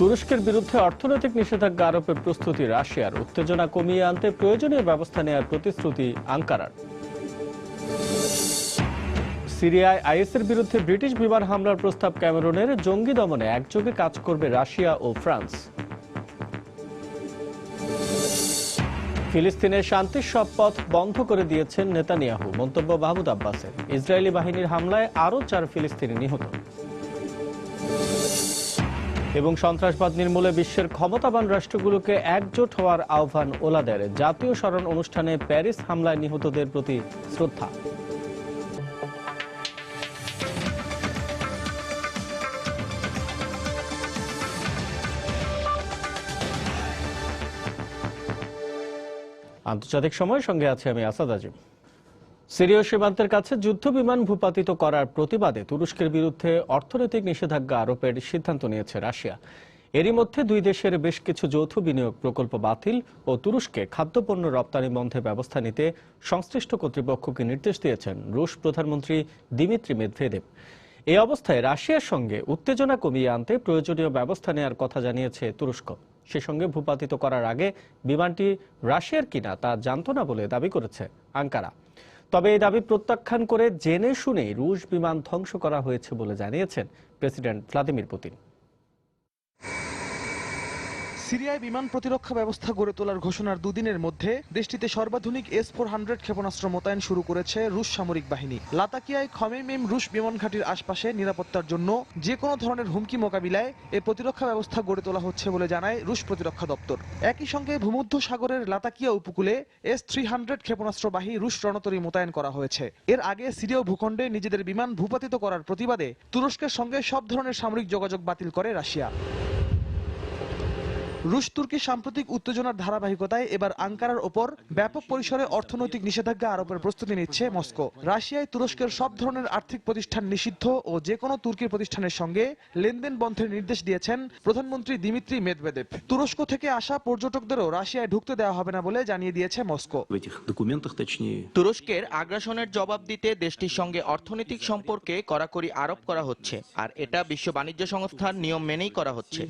তুরস্কের বিরুদ্ধে অর্থনৈতিক নিষেধাজ্ঞা আরোপের প্রস্তুতি রাশিয়ার, উত্তেজনা কমিয়ে আনতে প্রয়োজনীয় ব্যবস্থা নেওয়ার প্রতিশ্রুতি আঙ্কারার। সিরিয়ায় আইএসের বিরুদ্ধে ব্রিটিশ বিমান হামলার প্রস্তাব ক্যামেরনের, জঙ্গি দমনে একযোগে কাজ করবে রাশিয়া ও ফ্রান্স। ফিলিস্তিনের শান্তির সব পথ বন্ধ করে দিয়েছেন নেতানিয়াহু, মন্তব্য মাহমুদ আব্বাসের। ইসরায়েলি বাহিনীর হামলায় আরও 4 ফিলিস্তিনি নিহত। এবং সন্ত্রাসবাদ নির্মূলে বিশ্বের ক্ষমতাবান রাষ্ট্রগুলোকে একজোট হওয়ার আহ্বান ওলাদের। জাতীয় স্মরণ অনুষ্ঠানে প্যারিস হামলায় নিহতদের প্রতি শ্রদ্ধা। আন্তর্জাতিক সময়ের সঙ্গে আছে আমি আসাদ আজিম। সিরীয় সীমান্তের কাছে যুদ্ধ বিমান ভূপাতিত করার প্রতিবাদে তুরস্কের বিরুদ্ধে অর্থনৈতিক নিষেধাজ্ঞা আরোপের সিদ্ধান্ত নিয়েছে রাশিয়া। এরই মধ্যে দুই দেশের বেশ কিছু যৌথ বিনিয়োগ প্রকল্প বাতিল ও তুরস্কে খাদ্যপণ্য রপ্তানি বন্ধে ব্যবস্থা নিতে সংশ্লিষ্ট কর্তৃপক্ষকে নির্দেশ দিয়েছেন রুশ প্রধানমন্ত্রী দিমিত্রি মেদভেদেভ। এই অবস্থায় রাশিয়ার সঙ্গে উত্তেজনা কমিয়ে আনতে প্রয়োজনীয় ব্যবস্থা নেওয়ার কথা জানিয়েছে তুরস্ক। সে সঙ্গে ভূপাতিত করার আগে বিমানটি রাশিয়ার কিনা তা জানত না বলে দাবি করেছে আঙ্কারা। তবে এই দাবি প্রত্যাখ্যান করে জেনে শুনেই রুশ বিমান ধ্বংস করা হয়েছে বলে জানিয়েছেন প্রেসিডেন্ট ভ্লাদিমির পুতিন। সিরিয়ায় বিমান প্রতিরক্ষা ব্যবস্থা গড়ে তোলার ঘোষণার দুদিনের মধ্যে দেশটিতে সর্বাধুনিক S-400 ক্ষেপণাস্ত্র মোতায়েন শুরু করেছে রুশ সামরিক বাহিনী। লাতাকিয়ায় খমেইমেম রুশ বিমান ঘাঁটির আশপাশে নিরাপত্তার জন্য যে কোনো ধরনের হুমকি মোকাবিলায় এই প্রতিরক্ষা ব্যবস্থা গড়ে তোলা হচ্ছে বলে জানায় রুশ প্রতিরক্ষা দপ্তর। একই সঙ্গে ভূমধ্য সাগরের লাতাকিয়া উপকূলে S-300 ক্ষেপণাস্ত্রবাহী রুশ রণতরী মোতায়েন করা হয়েছে। এর আগে সিরীয় ভূখণ্ডে নিজেদের বিমান ভূপাতিত করার প্রতিবাদে তুরস্কের সঙ্গে সব ধরনের সামরিক যোগাযোগ বাতিল করে রাশিয়া। রুশ তুর্কি সাম্প্রতিক উত্তেজনার ধারাবাহিকতায় এবার আঙ্কারার ওপর ব্যাপক পরিসরে অর্থনৈতিক নিষেধাজ্ঞা আরোপের প্রস্তুতি নিচ্ছে মস্কো। রাশিয়ায় তুরস্কের সব ধরনের আর্থিক প্রতিষ্ঠান নিষিদ্ধ ও যে কোনো তুর্কির প্রতিষ্ঠানের সঙ্গে লেনদেন বন্ধের নির্দেশ দিয়েছেন প্রধানমন্ত্রী দিমিত্রি মেদভেদেভ। তুরস্ক থেকে আসা পর্যটকদেরও রাশিয়ায় ঢুকতে দেওয়া হবে না বলে জানিয়ে দিয়েছে মস্কো। তুরস্কের আগ্রাসনের জবাব দিতে দেশটির সঙ্গে অর্থনৈতিক সম্পর্কে কড়াকড়ি আরোপ করা হচ্ছে, আর এটা বিশ্ব বাণিজ্য সংস্থার নিয়ম মেনেই করা হচ্ছে।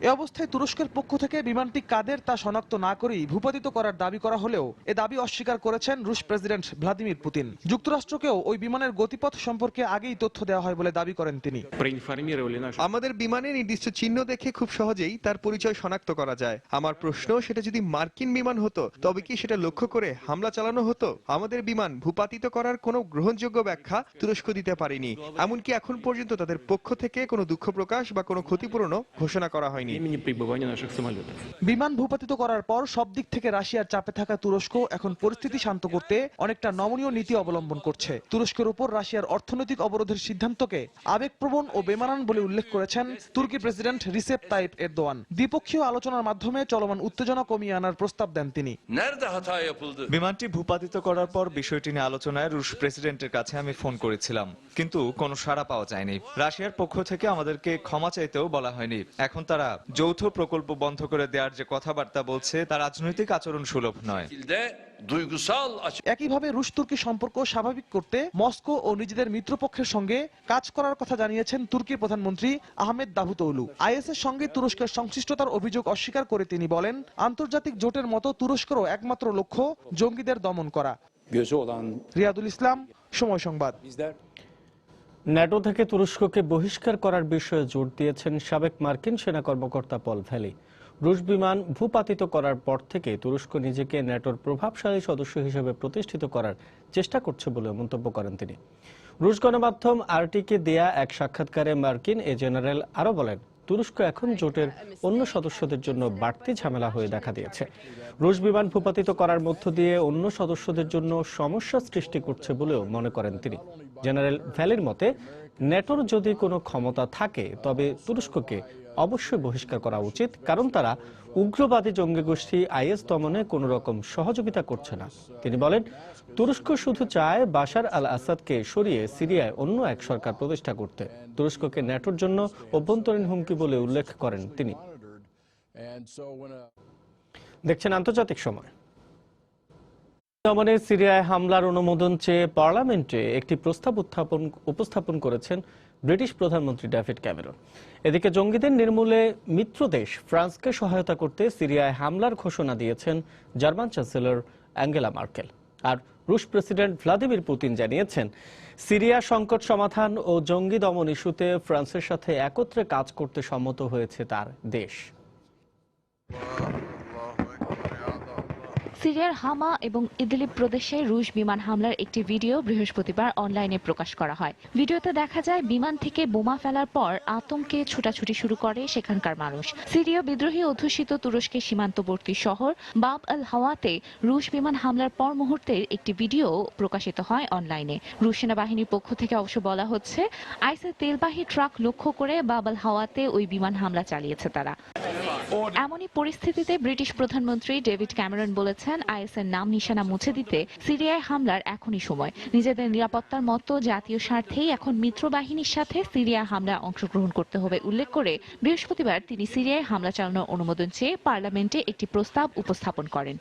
এ অবস্থায় তুরস্কের পক্ষ থেকে বিমানটি কাদের তা শনাক্ত না করেই ভূপাতিত করার দাবি করা হলেও এ দাবি অস্বীকার করেছেন রুশ প্রেসিডেন্ট ভ্লাদিমির পুতিন। যুক্তরাষ্ট্রকেও ওই বিমানের গতিপথ সম্পর্কে আগেই তথ্য দেওয়া হয় বলে দাবি করেন তিনি। আমাদের বিমানে নির্দিষ্ট চিহ্ন দেখে খুব সহজেই তার পরিচয় শনাক্ত করা যায়। আমার প্রশ্ন, সেটা যদি মার্কিন বিমান হতো তবে কি সেটা লক্ষ্য করে হামলা চালানো হতো? আমাদের বিমান ভূপাতিত করার কোনো গ্রহণযোগ্য ব্যাখ্যা তুরস্ক দিতে পারেনি। এমনকি এখন পর্যন্ত তাদের পক্ষ থেকে কোনো দুঃখ প্রকাশ বা কোনো ক্ষতিপূরণ ঘোষণা করা হয়নি। বিমান ভূপাতিত করার পর সব দিক থেকে রাশিয়ার চাপে থাকা তুরস্ক এখন পরিস্থিতি শান্ত করতে অনেকটা নমনীয় নীতি অবলম্বন করছে। তুরস্কের উপর রাশিয়ার অর্থনৈতিক অবরোধের সিদ্ধান্তকে আবেগপ্রবণ ও বেমানান বলে উল্লেখ করেছেন তুর্কি প্রেসিডেন্ট রিসেপ তাইপ এরদোয়ান। দ্বিপক্ষীয় আলোচনার মাধ্যমে চলমান উত্তেজনা কমিয়ে আনার প্রস্তাব দেন তিনি। বিমানটি ভূপাতিত করার পর বিষয়টি নিয়ে আলোচনায় রুশ প্রেসিডেন্টের কাছে আমি ফোন করেছিলাম, কিন্তু কোনো সাড়া পাওয়া যায়নি। রাশিয়ার পক্ষ থেকে আমাদেরকে ক্ষমা চাইতেও বলা হয়নি। এখন তারা যৌথ প্রকল্প বন্ধ করে দেওয়ার যে কথাবার্তা বলছে তা রাজনৈতিক আচরণ সুলভ নয়। একইভাবে রুশ তুর্কি সম্পর্ক স্বাভাবিক করতে মস্কো ও নিজেদের মিত্রপক্ষের সঙ্গে কাজ করার কথা জানিয়েছেন তুর্কির প্রধানমন্ত্রী আহমেদ দাভুতোগলু। আইএস এর সঙ্গে তুরস্কের সংশ্লিষ্টতার অভিযোগ অস্বীকার করে তিনি বলেন, আন্তর্জাতিক জোটের মতো তুরস্কেরও একমাত্র লক্ষ্য জঙ্গিদের দমন করা। রিয়াদুল ইসলাম, সময় সংবাদ। ন্যাটো থেকে তুরস্ককে বহিষ্কার করার বিষয়ে জোর দিয়েছেন সাবেক মার্কিন সেনা কর্মকর্তা পল ভ্যালি। রুশ বিমান ভূপাতিত করার পর থেকে তুরস্ক নিজেকে ন্যাটোর প্রভাবশালী সদস্য হিসেবে প্রতিষ্ঠিত করার চেষ্টা করছে বলে মন্তব্য করেন তিনি। রুশ গণমাধ্যম আরটিকে দেয়া এক সাক্ষাৎকারে মার্কিন এ জেনারেল আরও বলেন, তুরস্ক এখন জোটের অন্য সদস্যদের জন্য বাড়তি ঝামেলা হয়ে দেখা দিয়েছে। রুশ বিমান ভূপাতিত করার মধ্য দিয়ে অন্য সদস্যদের জন্য সমস্যা সৃষ্টি করছে বলেও মনে করেন তিনি। জেনারেল ভ্যালির মতে, ন্যাটোর যদি কোনো ক্ষমতা থাকে তবে তুরস্ককে অবশ্যই বহিষ্কার করা উচিত, কারণ তারা উগ্রবাদী জঙ্গি গোষ্ঠী আইএস দমনে কোনো রকম সহযোগিতা করছে না। তিনি বলেন, তুরস্ক শুধু চায় বাশার আল আসাদকে সরিয়ে সিরিয়ায় অন্য এক সরকার প্রতিষ্ঠা করতে। তুরস্ককে ন্যাটোর জন্য অভ্যন্তরীণ হুমকি বলে উল্লেখ করেন তিনি। দেখছেন আন্তর্জাতিক সময়। সিরিয়ায় হামলার অনুমোদন চেয়ে পার্লামেন্টে একটি প্রস্তাব উপস্থাপন করেছেন ব্রিটিশ প্রধানমন্ত্রী ডেভিড ক্যামেরন। এদিকে জঙ্গিদের নির্মূলে মিত্র দেশ ফ্রান্সকে সহায়তা করতে সিরিয়ায় হামলার ঘোষণা দিয়েছেন জার্মান চ্যান্সেলর অ্যাঙ্গেলা মার্কেল। আর রুশ প্রেসিডেন্ট ভ্লাদিমির পুতিন জানিয়েছেন, সিরিয়া সংকট সমাধান ও জঙ্গি দমন ইস্যুতে ফ্রান্সের সাথে একত্রে কাজ করতে সম্মত হয়েছে তার দেশ। সিরিয়ার হামা এবং ইদলিব প্রদেশে রুশ বিমান হামলার একটি ভিডিও বৃহস্পতিবার অনলাইনে প্রকাশ করা হয়। ভিডিওতে দেখা যায় বিমান থেকে বোমা ফেলার পর আতঙ্কে ছোটাছুটি শুরু করে সেখানকার মানুষ। সিরীয় বিদ্রোহী অধ্যুষিত তুরস্কের সীমান্তবর্তী শহর বাব আল হাওয়াতে রুশ বিমান হামলার পর মুহূর্তের একটি ভিডিও প্রকাশিত হয় অনলাইনে। রুশ সেনাবাহিনীর পক্ষ থেকে অবশ্য বলা হচ্ছে, আইএসের তেলবাহী ট্রাক লক্ষ্য করে বাব আল হাওয়াতে ওই বিমান হামলা চালিয়েছে তারা। এমনই পরিস্থিতিতে ব্রিটিশ প্রধানমন্ত্রী ডেভিড ক্যামেরন বলেছেন, আইএসের নাম নিশানা মুছে দিতে সিরিয়ায় হামলার এখনই সময়। নিজেদের নিরাপত্তার মতো জাতীয় স্বার্থেই এখন মিত্র বাহিনীর সাথে সিরিয়া হামলায় অংশগ্রহণ করতে হবে উল্লেখ করে বৃহস্পতিবার তিনি সিরিয়ায় হামলা চালানোর অনুমোদন চেয়ে পার্লামেন্টে একটি প্রস্তাব উপস্থাপন করেন।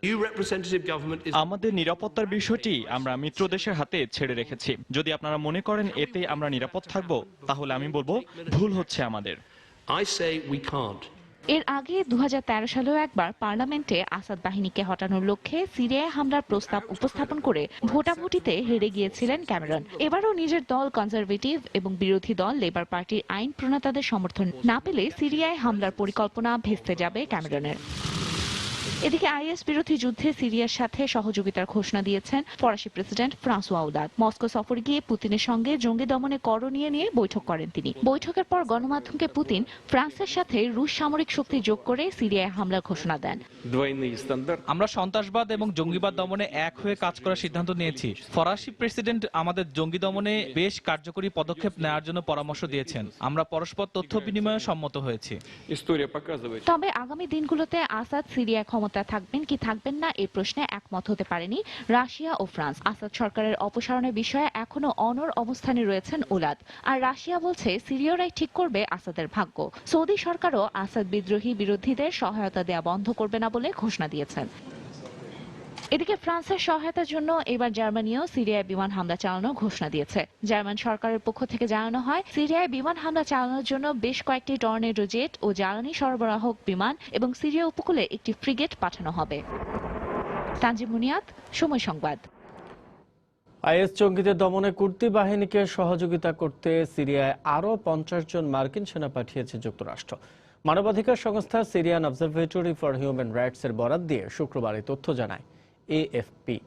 আমাদের নিরাপত্তার বিষয়টি আমরা মিত্র দেশের হাতে ছেড়ে রেখেছি। যদি আপনারা মনে করেন এতে আমরা নিরাপদ থাকব, তাহলে আমি বলবো ভুল হচ্ছে আমাদের। এর আগে 2013 সালেও একবার পার্লামেন্টে আসাদ বাহিনীকে হটানোর লক্ষ্যে সিরিয়ায় হামলার প্রস্তাব উপস্থাপন করে ভোটাভুটিতে হেরে গিয়েছিলেন ক্যামেরন। এবারও নিজের দল কনজারভেটিভ এবং বিরোধী দল লেবার পার্টির আইন প্রণেতাদের সমর্থন না পেলে সিরিয়ায় হামলার পরিকল্পনা ভেস্তে যাবে ক্যামেরনের। এদিকে আইএস বিরোধী যুদ্ধে সিরিয়ার সাথে সহযোগিতার ঘোষণা দিয়েছেন ফরাসি প্রেসিডেন্ট ফ্রান্সোয়া ওলাদ। মস্কো সফরে গিয়ে পুতিনের সঙ্গে জঙ্গি দমনে করণীয় নিয়ে বৈঠক করেন তিনি। বৈঠকের পর গণমাধ্যমকে পুতিন ফ্রান্সের সাথে রুশ সামরিক শক্তি যোগ করে সিরিয়ায় হামলার ঘোষণা দেন। আমরা সন্ত্রাসবাদ এবং জঙ্গিবাদ দমনে এক হয়ে কাজ করার সিদ্ধান্ত নিয়েছি। ফরাসি প্রেসিডেন্ট আমাদের জঙ্গি দমনে বেশ কার্যকরী পদক্ষেপ নেওয়ার জন্য পরামর্শ দিয়েছেন। আমরা পরস্পর তথ্য বিনিময়ে সম্মত হয়েছি। তবে আগামী দিনগুলোতে আসাদ সিরিয়ায় ক্ষমতা থাকবেন কি থাকবেন না এই প্রশ্নে একমত হতে পারেনি রাশিয়া ও ফ্রান্স। আসাদ সরকারের অপসারণের বিষয়ে এখনো অনড় অবস্থানে রয়েছেন ওলাদ। আর রাশিয়া বলছে সিরিয়ারাই ঠিক করবে আসাদের ভাগ্য। সৌদি সরকারও আসাদ বিদ্রোহী বিরোধীদের সহায়তা দেয়া বন্ধ করবে না বলে ঘোষণা দিয়েছেন। এদিকে ফ্রান্সের সহায়তার জন্য এবার জার্মানিও সিরিয়ায় বিমান হামলা চালানোর ঘোষণা দিয়েছে। জার্মান সরকারের পক্ষ থেকে জানানো হয়, সিরিয়ায় বিমান হামলা চালানোর জন্য বেশ কয়েকটি টর্নেডো জেট ও জ্বালানি সরবরাহক বিমান এবং সিরিয়া উপকূলে একটি ফ্রিগেট পাঠানো হবে। তানজিম মুনিয়াত, সময় সংবাদ। আইএস জঙ্গিদের দমনে কুর্দি বাহিনীকে সহযোগিতা করতে সিরিয়ায় আরও 50 জন মার্কিন সেনা পাঠিয়েছে যুক্তরাষ্ট্র। মানবাধিকার সংস্থা Syrian observatory for human rights এর বরাত দিয়ে শুক্রবার এই তথ্য জানায় এএফপি।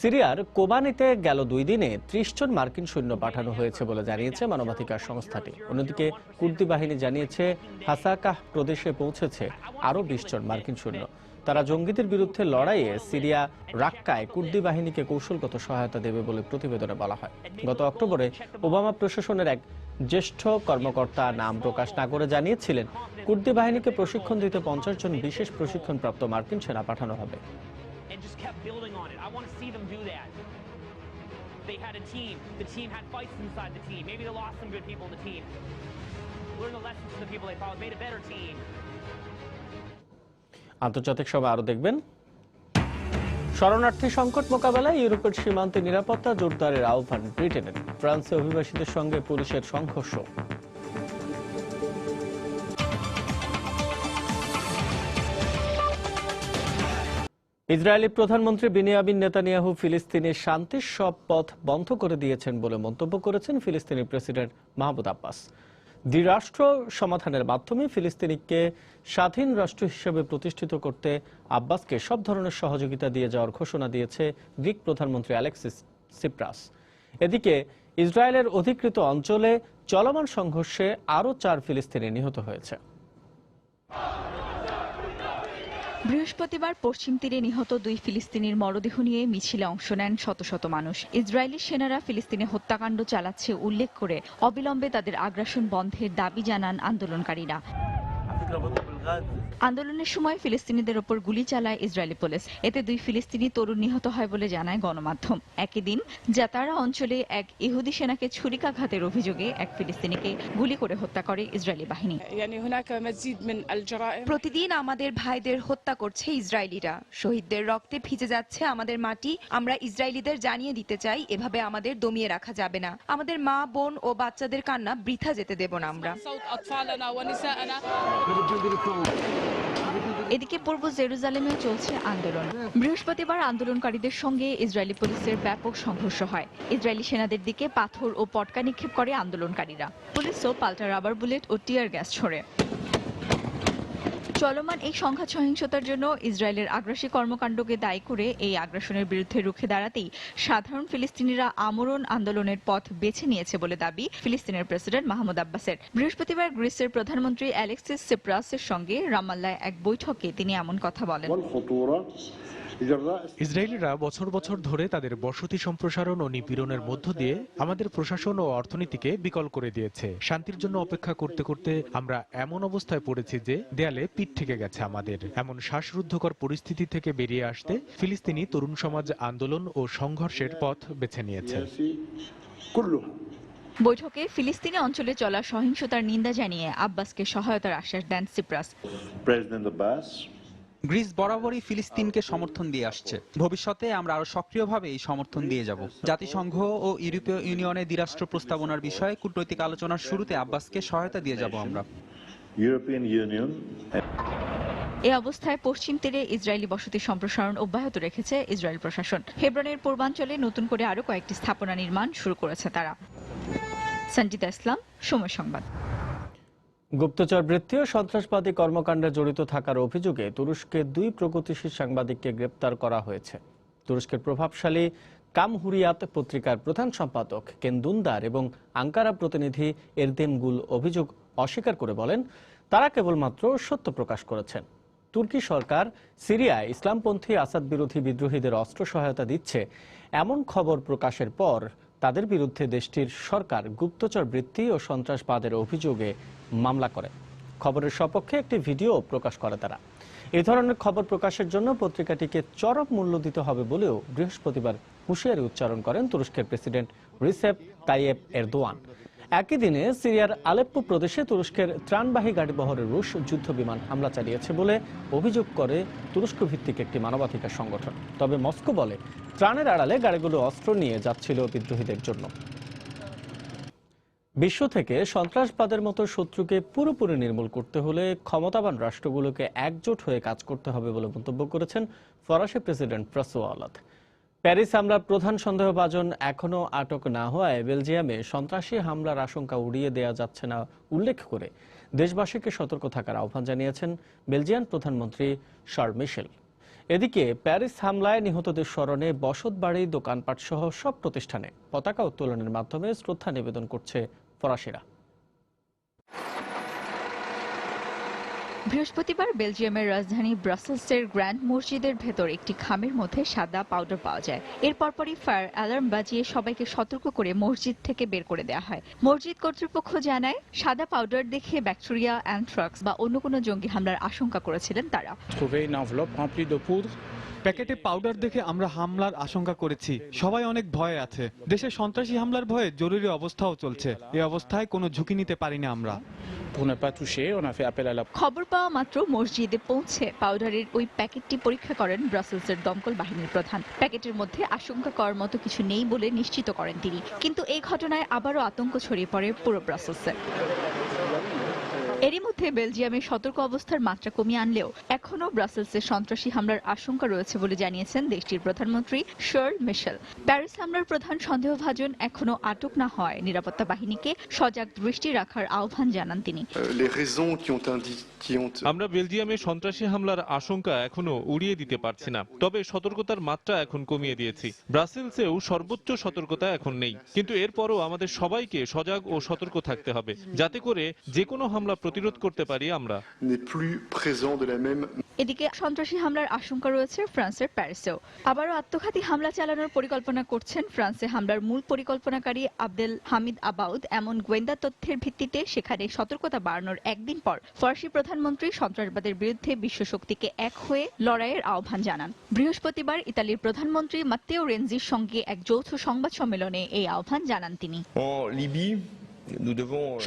সিরিয়ার কোবানিতে গেল 2 দিনে 30 জন মার্কিন সৈন্য পাঠানো হয়েছে বলে জানিয়েছে মানবাধিকার সংস্থাটি। অন্যদিকে কুর্দি বাহিনী জানিয়েছে হাসাকাহ প্রদেশে পৌঁছেছে আরও 20 জন মার্কিন সৈন্য। তারা জঙ্গিদের বিরুদ্ধে লড়াইয়ে সিরিয়া রাক্কায় কুর্দি বাহিনীকে কৌশলগত সহায়তা দেবে বলে প্রতিবেদনে বলা হয়। গত অক্টোবরে ওবামা প্রশাসনের এক জ্যেষ্ঠ কর্মকর্তা নাম প্রকাশ না করে জানিয়েছিলেন, কুর্দি বাহিনীকে প্রশিক্ষণ দিতে 50 জন বিশেষ প্রশিক্ষণপ্রাপ্ত মার্কিন সেনা পাঠানো হবে। আন্তর্জাতিক সময় আরো দেখবেন, শরণার্থী সংকট মোকাবেলায় ইউরোপের সীমান্তে নিরাপত্তা জোরদারের আহ্বান ব্রিটেনের। ফ্রান্সে অভিবাসীদের সঙ্গে পুলিশের সংঘর্ষ। ইসরায়েলি প্রধানমন্ত্রী বিনিয়ামিন নেতানিয়াহু ফিলিস্তিনের শান্তির সব পথ বন্ধ করে দিয়েছেন বলে মন্তব্য করেছেন ফিলিস্তিনি প্রেসিডেন্ট মাহমুদ আব্বাস। দ্বিরাষ্ট্র সমাধানের মাধ্যমে ফিলিস্তিনিকে স্বাধীন রাষ্ট্র হিসেবে প্রতিষ্ঠিত করতে আব্বাসকে সব ধরনের সহযোগিতা দিয়ে যাওয়ার ঘোষণা দিয়েছে গ্রিক প্রধানমন্ত্রী অ্যালেক্সিস সিপ্রাস। এদিকে ইসরায়েলের অধিকৃত অঞ্চলে চলমান সংঘর্ষে আরও 4 ফিলিস্তিনি নিহত হয়েছে। বৃহস্পতিবার পশ্চিম তীরে নিহত 2 ফিলিস্তিনির মরদেহ নিয়ে মিছিলে অংশ নেন শত শত মানুষ। ইসরায়েলি সেনারা ফিলিস্তিনে হত্যাকাণ্ড চালাচ্ছে উল্লেখ করে অবিলম্বে তাদের আগ্রাসন বন্ধের দাবি জানান আন্দোলনকারীরা। আন্দোলনের সময় ফিলিস্তিনিদের ওপর গুলি চালায় ইসরায়েলি পুলিশ। এতে 2 ফিলিস্তিনি তরুণ নিহত হয় বলে জানায় গণমাধ্যম। একই দিন জাতারা অঞ্চলে এক ইহুদি সেনাকে ছুরিকাঘাতের অভিযোগে এক ফিলিস্তিনিকে গুলি করে হত্যা করে ইসরায়েলি বাহিনী। প্রতিদিন আমাদের ভাইদের হত্যা করছে ইসরায়েলিরা। শহীদদের রক্তে ভিজে যাচ্ছে আমাদের মাটি। আমরা ইসরায়েলিদের জানিয়ে দিতে চাই, এভাবে আমাদের দমিয়ে রাখা যাবে না। আমাদের মা, বোন ও বাচ্চাদের কান্না বৃথা যেতে দেব না আমরা। এদিকে পূর্ব জেরুজালেমেও চলছে আন্দোলন। বৃহস্পতিবার আন্দোলনকারীদের সঙ্গে ইসরায়েলি পুলিশের ব্যাপক সংঘর্ষ হয়। ইসরায়েলি সেনাদের দিকে পাথর ও পটকা নিক্ষেপ করে আন্দোলনকারীরা। পুলিশও পাল্টা রাবার বুলেট ও টিয়ার গ্যাস ছোড়ে। চলমান এই সংঘাত সহিংসতার জন্য ইসরায়েলের আগ্রাসী কর্মকাণ্ডকে দায়ী করে এই আগ্রাসনের বিরুদ্ধে রুখে দাঁড়াতেই সাধারণ ফিলিস্তিনিরা আমরণ আন্দোলনের পথ বেছে নিয়েছে বলে দাবি ফিলিস্তিনের প্রেসিডেন্ট মাহমুদ আব্বাসের। বৃহস্পতিবার গ্রিসের প্রধানমন্ত্রী অ্যালেক্সিস সিপ্রাসের সঙ্গে রামাল্লায় এক বৈঠকে তিনি এমন কথা বলেন। ইসরায়েলিরা বছর বছর ধরে তাদের বসতি সম্প্রসারণ ও নিপীড়নের মধ্য দিয়ে আমাদের প্রশাসন ও অর্থনীতিকে বিকল করে দিয়েছে। শান্তির জন্য অপেক্ষা করতে করতে আমরা এমন অবস্থায় পড়েছি যে দেয়ালে পিঠ থেকে গেছে আমাদের। এমন শ্বাসরুদ্ধকর পরিস্থিতি থেকে বেরিয়ে আসতে ফিলিস্তিনি তরুণ সমাজ আন্দোলন ও সংঘর্ষের পথ বেছে নিয়েছে। বৈঠকে ফিলিস্তিনি অঞ্চলে চলা সহিংসতার নিন্দা জানিয়ে আব্বাসকে সহায়তার আশ্বাস দেন সিপ্রাস। গ্রিস বরাবরই ফিলিস্তিনকে সমর্থন দিয়ে আসছে। ভবিষ্যতে আমরা আরো সক্রিয়ভাবে এই সমর্থন দিয়ে যাব। জাতিসংঘ ও ইউরোপীয় ইউনিয়নের দ্বিরাষ্ট্র প্রস্তাবনার বিষয়ে কূটনৈতিক আলোচনার শুরুতে আব্বাসকে সহায়তা দিয়ে যাব আমরা। এ অবস্থায় পশ্চিম তীরে ইসরায়েলি বসতি সম্প্রসারণ অব্যাহত রেখেছে ইসরায়েল প্রশাসন। হেব্রনের পূর্বাঞ্চলে নতুন করে আরো কয়েকটি স্থাপনা নির্মাণ শুরু করেছে তারা। সঞ্জিদা ইসলাম, সময় সংবাদ। গুপ্তচর বৃত্তি ও সন্ত্রাসবাদী কর্মকাণ্ডে জড়িত থাকার অভিযোগে তুরস্কের 2 প্রগতিশীল সাংবাদিককে গ্রেপ্তার করা হয়েছে। তুরস্কের প্রভাবশালী কামহুরিয়াত পত্রিকার প্রধান সম্পাদক কেন দুন্দার এবং আঙ্কারা প্রতিনিধি এরদেম গুল অভিযোগ অস্বীকার করে বলেন, তারা কেবলমাত্র সত্য প্রকাশ করেছেন। তুর্কি সরকার সিরিয়ায় ইসলামপন্থী আসাদ বিরোধী বিদ্রোহীদের অস্ত্র সহায়তা দিচ্ছে এমন খবর প্রকাশের পর তাদের বিরুদ্ধে দেশটির সরকার গুপ্তচর বৃত্তি ও সন্ত্রাসবাদের অভিযোগে মামলা করে। খবরের সপক্ষে একটি ভিডিও প্রকাশ করে তারা। এই ধরনের খবর প্রকাশের জন্য পত্রিকাটিকে চরম মূল্য দিতে হবে বলেও বৃহস্পতিবার হুঁশিয়ারি উচ্চারণ করেন তুরস্কের প্রেসিডেন্ট রিসেপ তাইয়েপ এরদোয়ান। একই দিনে সিরিয়ার আলেপ্পো প্রদেশে তুরস্কের ত্রাণবাহী গাড়িবহরে রুশ যুদ্ধ বিমান হামলা চালিয়েছে বলে অভিযোগ করে তুরস্ক ভিত্তিক একটি মানবাধিকার সংগঠন। তবে মস্কো বলে ত্রাণের আড়ালে গাড়িগুলো অস্ত্র নিয়ে যাচ্ছিল বিদ্রোহীদের জন্য। বিশ্ব থেকে সন্ত্রাসবাদের মতো শত্রুকে পুরোপুরি নির্মূল করতে হলে ক্ষমতাবান রাষ্ট্রগুলোকে একজোট হয়ে কাজ করতে হবে বলে মন্তব্য করেছেন ফরাসি প্রেসিডেন্ট ফ্রাঁসোয়া অলাঁদ। প্যারিস হামলার প্রধান সন্দেহভাজন এখনও আটক না হওয়ায় বেলজিয়ামে সন্ত্রাসী হামলার আশঙ্কা উড়িয়ে দেওয়া যাচ্ছে না উল্লেখ করে দেশবাসীকে সতর্ক থাকার আহ্বান জানিয়েছেন বেলজিয়ান প্রধানমন্ত্রী শার্ল মিশেল। এদিকে প্যারিস হামলায় নিহতদের স্মরণে বসতবাড়ি, দোকানপাট সহ সব প্রতিষ্ঠানে পতাকা উত্তোলনের মাধ্যমে শ্রদ্ধা নিবেদন করছে ফরাসিরা। বৃহস্পতিবার বেলজিয়ামের রাজধানী ব্রাসেলসের গ্র্যান্ড মসজিদের ভেতর একটি খামের মধ্যে সাদা পাউডার পাওয়া যায়। এর পরপরই ফায়ার অ্যালার্ম বাজিয়ে সবাইকে সতর্ক করে মসজিদ থেকে বের করে দেওয়া হয়। মসজিদ কর্তৃপক্ষ জানায়, সাদা পাউডার দেখে ব্যাকটেরিয়া, অ্যানথ্রাক্স বা অন্য কোনো জঙ্গি হামলার আশঙ্কা করেছিলেন তারা। প্যাকেটে পাউডার দেখে আমরা হামলার আশঙ্কা করেছি। সবাই অনেক ভয়ে আছে। দেশে সন্ত্রাসী হামলার ভয়ে জরুরি অবস্থাও চলছে। এই অবস্থায় কোনো ঝুঁকি নিতে পারি না আমরা। খবর পাওয়া মাত্র মসজিদে পৌঁছে পাউডারের ওই প্যাকেটটি পরীক্ষা করেন ব্রাসেলসের দমকল বাহিনীর প্রধান। প্যাকেটের মধ্যে আশঙ্কা করার মতো কিছু নেই বলে নিশ্চিত করেন তিনি। কিন্তু এই ঘটনায় আবারও আতঙ্ক ছড়িয়ে পড়ে পুরো ব্রাসেলসে। এরই মধ্যে বেলজিয়ামে সতর্ক অবস্থার মাত্রা কমিয়ে আনলেও এখনও ব্রাসেলসে সন্ত্রাসী হামলার আশঙ্কা রয়েছে বলে জানিয়েছেন দেশটির প্রধানমন্ত্রী শার্ল মিশেল। প্যারিস হামলার প্রধান সন্দেহভাজন এখনও আটক না হয় নিরাপত্তা বাহিনীকে সজাগ দৃষ্টি রাখার আহ্বান জানান তিনি। আমরা বেলজিয়ামে সন্ত্রাসী হামলার আশঙ্কা এখনো উড়িয়ে দিতে পারছি না, তবে সতর্কতার মাত্রা এখন কমিয়ে দিয়েছি। ব্রাসেলসেও সর্বোচ্চ সতর্কতা এখন নেই, কিন্তু এরপরও আমাদের সবাইকে সজাগ ও সতর্ক থাকতে হবে যাতে করে যে কোনো হামলা প্রতিরোধ করতে পারি আমরা। এদিকে সন্ত্রাসী হামলার আশঙ্কা রয়েছে ফ্রান্সের প্যারিসেও। আবারও আত্মঘাতী হামলা চালানোর পরিকল্পনা করছেন ফ্রান্সে হামলার মূল পরিকল্পনাকারী আব্দেল হামিদ আবাউদ। এমন গোয়েন্দা তথ্যের ভিত্তিতে সেখানে সতর্কতা বাড়ানোর একদিন পর ফরাসি প্রধানমন্ত্রী সন্ত্রাসবাদের বিরুদ্ধে বিশ্বশক্তিকে এক হয়ে লড়াইয়ের আহ্বান জানান। বৃহস্পতিবার ইতালির প্রধানমন্ত্রী মাত্তেও রেনজির সঙ্গে এক যৌথ সংবাদ সম্মেলনে এই আহ্বান জানান তিনি।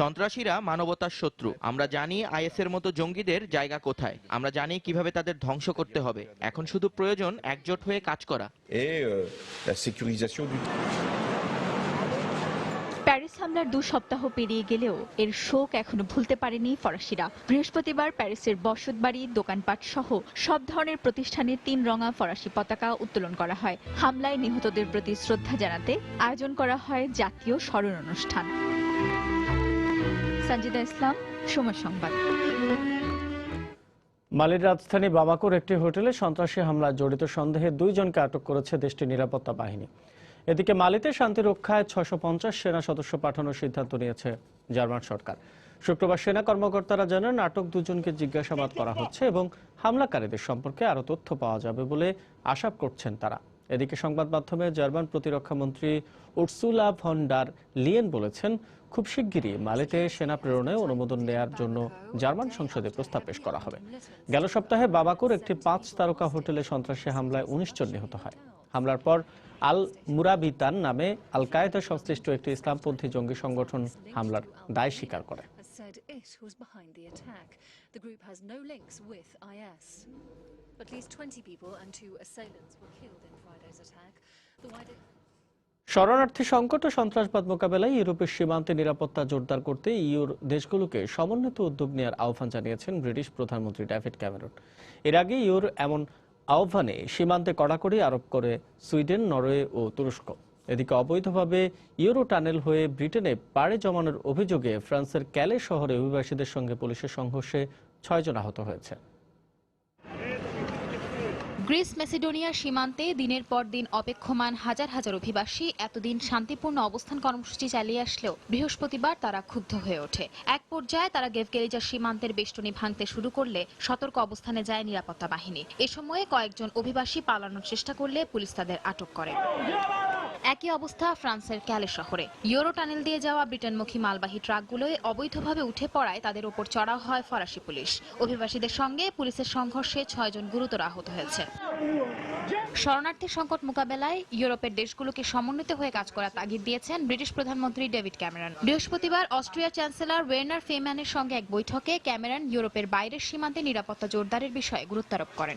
সন্ত্রাসীরা মানবতার শত্রু। আমরা জানি আইএসের মতো জঙ্গিদের জায়গা কোথায়, আমরা জানি কিভাবে তাদের ধ্বংস করতে হবে। এখন শুধু প্রয়োজন একজোট হয়ে কাজ করা। প্যারিস হামলার 2 সপ্তাহ পেরিয়ে গেলেও এর শোক এখনো ভুলতে পারেনি ফরাসিরা। বৃহস্পতিবার প্যারিসের বসতবাড়ি, দোকানপাট সহ সব ধরনের প্রতিষ্ঠানে 3 রঙা ফরাসি পতাকা উত্তোলন করা হয়। হামলায় নিহতদের প্রতি শ্রদ্ধা জানাতে আয়োজন করা হয় জাতীয় স্মরণ অনুষ্ঠান। সঞ্জিদা ইসলাম, সময় সংবাদ। মালির রাজধানী বামাকোর একটি হোটেলে সন্ত্রাসী হামলায় জড়িত সন্দেহে 2 জনকে আটক করেছে দেশটির নিরাপত্তা বাহিনী। এদিকে মালিতে শান্তি রক্ষায় 650 সেনা সদস্য পাঠানোর সিদ্ধান্ত নিয়েছে জার্মান সরকার। শুক্রবার সেনা কর্মকর্তারা জানান আটক 2 জনকে জিজ্ঞাসাবাদ করা হচ্ছে এবং হামলাকারীদের সম্পর্কে আরও তথ্য পাওয়া যাবে বলে আশা করছেন তারা। এদিকে সংবাদ মাধ্যমে জার্মান প্রতিরক্ষা মন্ত্রী উর্সুলা ভন ডার লিয়েন বলেছেন, খুব শিগগিরই মালিতে সেনা প্রেরণে অনুমোদন নেয়ার জন্য জার্মান সংসদে প্রস্তাব পেশ করা হবে। গেল সপ্তাহে বামাকোর একটি 5 তারকা হোটেলে সন্ত্রাসী হামলায় 19 জন নিহত হয়। হামলার পর আল মুরাবিতান নামে আল কায়েদা সংশ্লিষ্ট একটি ইসলামপন্থী জঙ্গি সংগঠন হামলার দায় স্বীকার করে। শরণার্থী সংকট ও সন্ত্রাসবাদ মোকাবেলায় ইউরোপের সীমান্তে নিরাপত্তা জোরদার করতে ইউর দেশগুলোকে সমন্বিত উদ্যোগ নেওয়ার আহ্বান জানিয়েছেন ব্রিটিশ প্রধানমন্ত্রী ডেভিড ক্যামেরন। এর আগে ইউর এমন আহ্বানে সীমান্তে কড়াকড়ি আরোপ করে সুইডেন, নরওয়ে ও তুরস্ক। এদিকে অবৈধভাবে ইউরো টানেল হয়ে ব্রিটেনে পাড়ি জমানোর অভিযোগে ফ্রান্সের ক্যালে শহরে অভিবাসীদের সঙ্গে পুলিশের সংঘর্ষে 6 জন আহত হয়েছে। গ্রিস মেসিডোনিয়ার সীমান্তে দিনের পর দিন অপেক্ষমান হাজার হাজার অভিবাসী এতদিন শান্তিপূর্ণ অবস্থান কর্মসূচি চালিয়ে আসলেও বৃহস্পতিবার তারা ক্ষুব্ধ হয়ে ওঠে। এক পর্যায়ে তারা গেভগেলিজার সীমান্তের বেষ্টনী ভাঙতে শুরু করলে সতর্ক অবস্থানে যায় নিরাপত্তা বাহিনী। এ সময়ে কয়েকজন অভিবাসী পালানোর চেষ্টা করলে পুলিশ তাদের আটক করে। একই অবস্থা ফ্রান্সের ক্যালে শহরে। ইউরো টানেল দিয়ে যাওয়া ব্রিটেনমুখী মালবাহী ট্রাকগুলোয় অবৈধভাবে উঠে পড়ায় তাদের ওপর চড়াও হয় ফরাসি পুলিশ। অভিবাসীদের সঙ্গে পুলিশের সংঘর্ষে 6 জন গুরুতর আহত হয়েছে। শরণার্থী সংকট মোকাবেলায় ইউরোপের দেশগুলোকে সমন্বিত হয়ে কাজ করার তাগিদ দিয়েছেন ব্রিটিশ প্রধানমন্ত্রী ডেভিড ক্যামেরন। বৃহস্পতিবার অস্ট্রিয়ার চ্যান্সেলর ওয়ের্নার ফেইম্যানের সঙ্গে এক বৈঠকে ক্যামেরন ইউরোপের বাইরের সীমান্তে নিরাপত্তা জোরদারের বিষয়ে গুরুত্বারোপ করেন।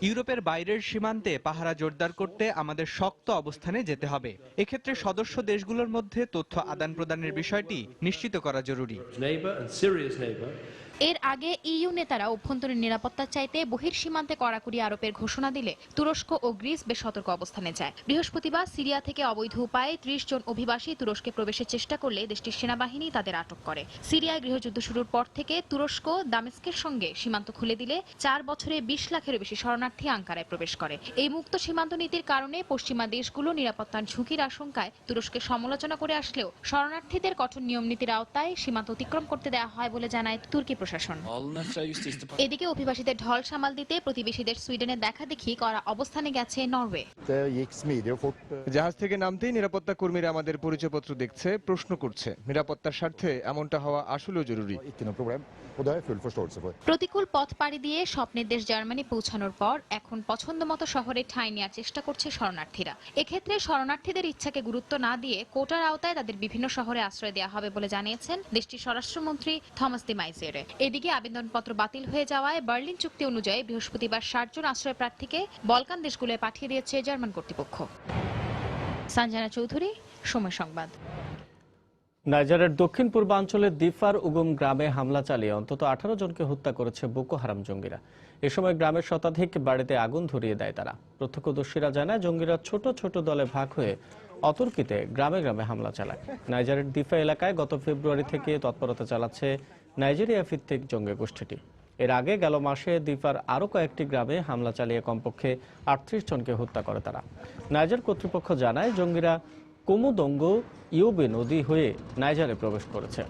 ইউরোপের বাইরের সীমান্তে পাহারা জোরদার করতে আমাদের শক্ত অবস্থানে যেতে হবে। এক্ষেত্রে সদস্য দেশগুলোর মধ্যে তথ্য আদান প্রদানের বিষয়টি নিশ্চিত করা জরুরি। এর আগে ইইউ নেতারা অভ্যন্তরীণ নিরাপত্তার চাইতে বহির্সীমান্তে কড়াকড়ি আরোপের ঘোষণা দিলে তুরস্ক ও গ্রিস বেশ সতর্ক অবস্থানে যায়। বৃহস্পতিবার সিরিয়া থেকে অবৈধ উপায়ে 30 জন অভিবাসী তুরস্কে প্রবেশের চেষ্টা করলে দেশটির সেনাবাহিনী তাদের আটক করে। সিরিয়ায় গৃহযুদ্ধ শুরুর পর থেকে তুরস্ক দামেস্কের সঙ্গে সীমান্ত খুলে দিলে 4 বছরে 20 লাখেরও বেশি শরণার্থী আঙ্কারায় প্রবেশ করে। এই মুক্ত সীমান্ত নীতির কারণে পশ্চিমা দেশগুলো নিরাপত্তার ঝুঁকির আশঙ্কায় তুরস্কের সমালোচনা করে আসলেও শরণার্থীদের কঠোর নিয়ম নীতির আওতায় সীমান্ত অতিক্রম করতে দেওয়া হয় বলে জানায় তুর্কি প্রশাসন। এদিকে অভিবাসীদের ঢল সামাল দিতে প্রতিবেশীদের সুইডেনে দেখা দেখি করা অবস্থানে গেছে নরওয়ে। জাহাজ থেকে নামতেই নিরাপত্তা কর্মীরা আমাদের পরিচয়পত্র দেখছে, প্রশ্ন করছে। নিরাপত্তার স্বার্থে এমনটা হওয়া আসলেও জরুরি। প্রতিকূল পথ পাড়ি দিয়ে স্বপ্নের দেশ জার্মানি পৌঁছানোর পর এখন পছন্দমতো শহরে ঠাঁই নেওয়ার চেষ্টা করছে শরণার্থীরা। এক্ষেত্রে শরণার্থীদের ইচ্ছাকে গুরুত্ব না দিয়ে কোটার আওতায় তাদের বিভিন্ন শহরে আশ্রয় দেওয়া হবে বলে জানিয়েছেন দেশটির স্বরাষ্ট্রমন্ত্রী থমাস দি মাইজেরে। এদিকে আবেদনপত্র বাতিল হয়ে যাওয়ায় বার্লিন চুক্তি অনুযায়ী বৃহস্পতিবার 60 জন আশ্রয় প্রার্থীকে বলকান দেশগুলোয় পাঠিয়ে দিয়েছে জার্মান কর্তৃপক্ষ। সঞ্জনা চৌধুরী, সময় সংবাদ। নাইজারের দক্ষিণ পূর্বাঞ্চলের দিফার উগুম গ্রামে হামলা চালিয়ে অন্তত 18 জনকে হত্যা করেছে বোকো হারাম জঙ্গিরা। এ সময় গ্রামের শতাধিক বাড়িতে আগুন ধরিয়ে দেয় তারা। প্রত্যক্ষদর্শীরা জানায় জঙ্গিরা ছোট ছোট দলে ভাগ হয়ে অতর্কিতে গ্রামে গ্রামে হামলা চালায়। নাইজারের দিফা এলাকায় গত ফেব্রুয়ারি থেকে তৎপরতা চালাচ্ছে নাইজেরিয়া ভিত্তিক জঙ্গি গোষ্ঠীটি। এর আগে গেল মাসে দিফার আরও কয়েকটি গ্রামে হামলা চালিয়ে কমপক্ষে 38 জনকে হত্যা করে তারা। নাইজার কর্তৃপক্ষ জানায় জঙ্গিরা কুমুদঙ্গ ইউবে নদী হয়ে নাইজারে প্রবেশ করেছে।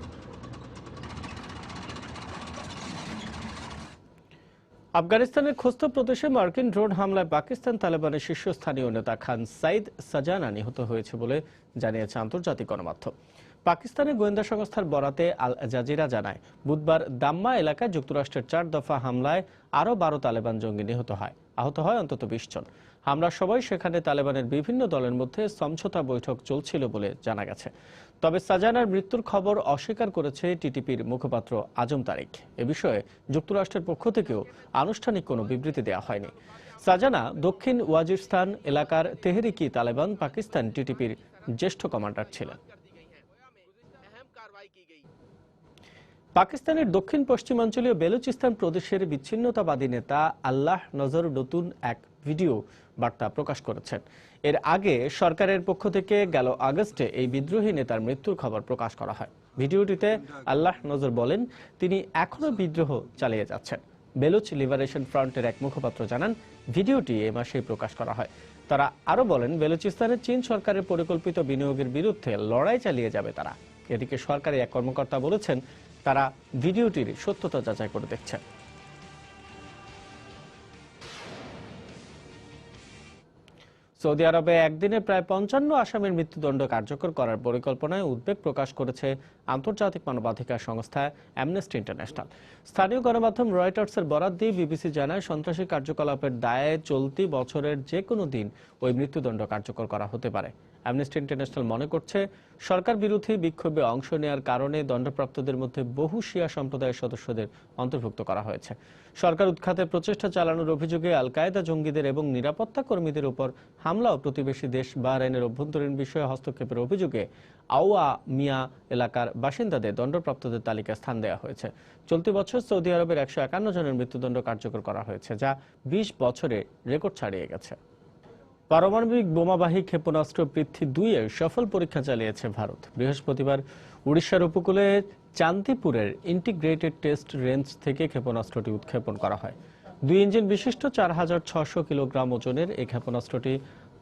আফগানিস্তানের খোস্ত প্রদেশে মার্কিন ড্রোন হামলায় পাকিস্তান তালেবানের শীর্ষস্থানীয় নেতা খান সাইদ সাজানা নিহত হয়েছে বলে জানিয়েছে আন্তর্জাতিক গণমাধ্যম। পাকিস্তানের গোয়েন্দা সংস্থার বরাতে আল জাজিরা জানায়, বুধবার দাম্মা এলাকায় যুক্তরাষ্ট্রের 4 দফা হামলায় আরও 12 তালেবান জঙ্গি নিহত হয়। আহত হয় অন্তত 20 জন। হামলার সময় সেখানে তালেবানের বিভিন্ন দলের মধ্যে সমঝোতা বৈঠক চলছিল বলে জানা গেছে। তবে সাজানার মৃত্যুর খবর অস্বীকার করেছে টিটিপির মুখপাত্র আজম তারিক। এ বিষয়ে যুক্তরাষ্ট্রের পক্ষ থেকেও আনুষ্ঠানিক কোনো বিবৃতি দেওয়া হয়নি। সাজানা দক্ষিণ ওয়াজিরিস্তান এলাকার তেহরিকি তালেবান পাকিস্তান টিটিপির জ্যেষ্ঠ কমান্ডার ছিলেন। পাকিস্তানের দক্ষিণ পশ্চিমাঞ্চলীয় বেলুচিস্তান প্রদেশের বিচ্ছিন্নতাবাদী নেতা আল্লাহ নজর নতুন এক ভিডিও বার্তা প্রকাশ করেছেন। এর আগে সরকারের পক্ষ থেকে গেল আগস্টে এই বিদ্রোহী নেতার মৃত্যুর খবর প্রকাশ করা হয়। ভিডিওটিতে আল্লাহ নজর বলেন, তিনি এখনো বিদ্রোহ চালিয়ে যাচ্ছেন। বেলুচ লিবারেশন ফ্রন্টের এক মুখপাত্র জানান, ভিডিওটি এ মাসেই প্রকাশ করা হয়। তারা আরো বলেন, বেলুচিস্তানে চীন সরকারের পরিকল্পিত বিনিয়োগের বিরুদ্ধে লড়াই চালিয়ে যাবে তারা। এদিকে সরকারি এক কর্মকর্তা বলেছেন, তারা ভিডিওটির সত্যতা যাচাই করে দেখছেন। সৌদি আরবে একদিনে প্রায় 55 আসামির মৃত্যুদণ্ড কার্যকর করার পরিকল্পনায় উদ্বেগ প্রকাশ করেছে আন্তর্জাতিক মানবাধিকার সংস্থা অ্যামনেস্টি ইন্টারন্যাশনাল। স্থানীয় গণমাধ্যম রয়টার্সের বরাত দিয়ে বিবিসি জানায়, সন্ত্রাসী কার্যকলাপের দায়ে চলতি বছরের যে কোনো দিন ওই মৃত্যুদণ্ড কার্যকর করা হতে পারে। অ্যামনেস্টি ইন্টারন্যাশনাল মনে করছে, সরকার বিরোধী বিক্ষোভে অংশ নেওয়ার কারণে দণ্ডপ্রাপ্তদের মধ্যে বহু শিয়া সম্প্রদায়ের সদস্যদের অন্তর্ভুক্ত করা হয়েছে। সরকার উৎখাতে প্রচেষ্টা চালানোর অভিযোগে আল কায়েদা জঙ্গিদের এবং নিরাপত্তা কর্মীদের উপর হামলা ও প্রতিবেশী দেশ বাহরাইনের অভ্যন্তরীণ বিষয়ে হস্তক্ষেপের অভিযোগে আওয়া মিয়া এলাকার বাসিন্দাদের দণ্ডপ্রাপ্তদের তালিকায় স্থান দেওয়া হয়েছে। চলতি বছর সৌদি আরবের 151 জনের মৃত্যুদণ্ড কার্যকর করা হয়েছে, যা 20 বছরে রেকর্ড ছাড়িয়ে গেছে। পারমাণবিক বোমাবাহী ক্ষেপণাস্ত্র পৃথ্বী 2 এর সফল পরীক্ষা চালিয়েছে ভারত। বৃহস্পতিবার উড়িষ্যার উপকূলে চান্দিপুরের ইন্টিগ্রেটেড টেস্ট রেঞ্জ থেকে ক্ষেপণাস্ত্রটি উৎক্ষেপণ করা হয়। 2 ইঞ্জিন বিশিষ্ট 4600 কিলোগ্রাম ওজনের এই ক্ষেপণাস্ত্রটি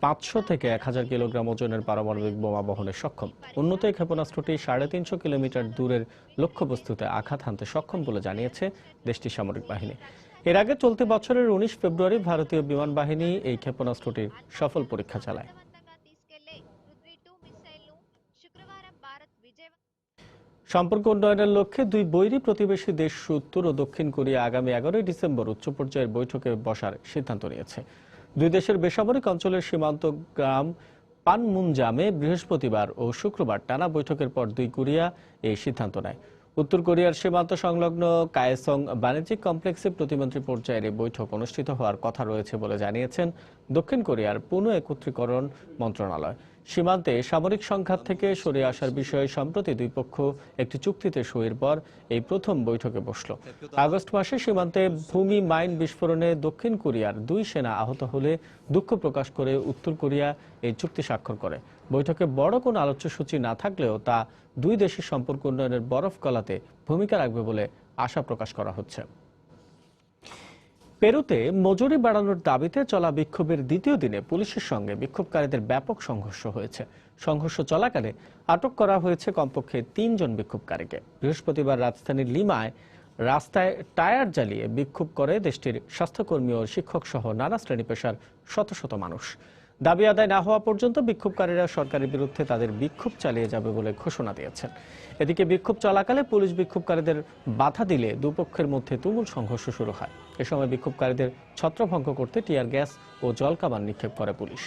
500 থেকে 1000 কিলোগ্রাম ওজনের পারমাণবিক বোমা বহনে সক্ষম। উন্নত এই ক্ষেপণাস্ত্রটি 350 কিলোমিটার দূরের লক্ষ্যবস্তুতে আঘাত হানতে সক্ষম বলে জানিয়েছে দেশটির সামরিক বাহিনী। এর আগে চলতি বছরের 19 ফেব্রুয়ারি ভারতীয় বিমান বাহিনী এই ক্ষেপণাস্ত্রটির সফল পরীক্ষা চালায়। সম্পর্ক উন্নয়নের লক্ষ্যে 2 বৈরী প্রতিবেশী দেশ উত্তর ও দক্ষিণ কোরিয়া আগামী 11 ডিসেম্বর উচ্চ পর্যায়ের বৈঠকে বসার সিদ্ধান্ত নিয়েছে। 2 দেশের বেসামরিক অঞ্চলের সীমান্ত গ্রাম পানমুনজামে বৃহস্পতিবার ও শুক্রবার টানা বৈঠকের পর 2 কোরিয়া এই সিদ্ধান্ত নেয়। উত্তর কোরিয়ার সীমান্ত সংলগ্ন কায়েসং বাণিজ্যিক কমপ্লেক্সে প্রতিমন্ত্রী পর্যায়ের এই বৈঠক অনুষ্ঠিত হওয়ার কথা রয়েছে বলে জানিয়েছেন দক্ষিণ কোরিয়ার পুনঃ একত্রীকরণ মন্ত্রণালয়। সীমান্তে সামরিক সংঘাত থেকে সরে আসার বিষয়ে সম্প্রতি 2 পক্ষ একটি চুক্তিতে সইয়ের পর এই প্রথম বৈঠকে বসল। আগস্ট মাসে সীমান্তে ভূমি মাইন বিস্ফোরণে দক্ষিণ কোরিয়ার 2 সেনা আহত হলে দুঃখ প্রকাশ করে উত্তর কোরিয়া এই চুক্তি স্বাক্ষর করে। বৈঠকে বড় কোনো আলোচ্যসূচি না থাকলেও তা 2 দেশের সম্পর্ক উন্নয়নের বরফ গলাতে ভূমিকা রাখবে বলে আশা প্রকাশ করা হচ্ছে। পেরুতে মজুরি বাড়ানোর দাবিতে চলা বিক্ষোভের দ্বিতীয় দিনে পুলিশের সঙ্গে বিক্ষোভকারীদের ব্যাপক সংঘর্ষ হয়েছে। সংঘর্ষ চলাকালে আটক করা হয়েছে কমপক্ষে 3 জন বিক্ষোভকারীকে। বৃহস্পতিবার রাজধানীর লিমায় রাস্তায় টায়ার জ্বালিয়ে বিক্ষোভ করে দেশটির স্বাস্থ্যকর্মী ও শিক্ষক সহ নানা শ্রেণী পেশার শত শত মানুষ। দাবি আদায় না হওয়া পর্যন্ত বিক্ষোভকারীরা সরকারের বিরুদ্ধে তাদের বিক্ষোভ চালিয়ে যাবে বলে ঘোষণা দিয়েছেন। এদিকে বিক্ষোভ চলাকালে পুলিশ বিক্ষোভকারীদের বাধা দিলে দুপক্ষের মধ্যে তুমুল সংঘর্ষ শুরু হয়। এ সময় বিক্ষোভকারীদের ছত্রভঙ্গ করতে টিয়ার গ্যাস ও জলকামান নিক্ষেপ করে পুলিশ।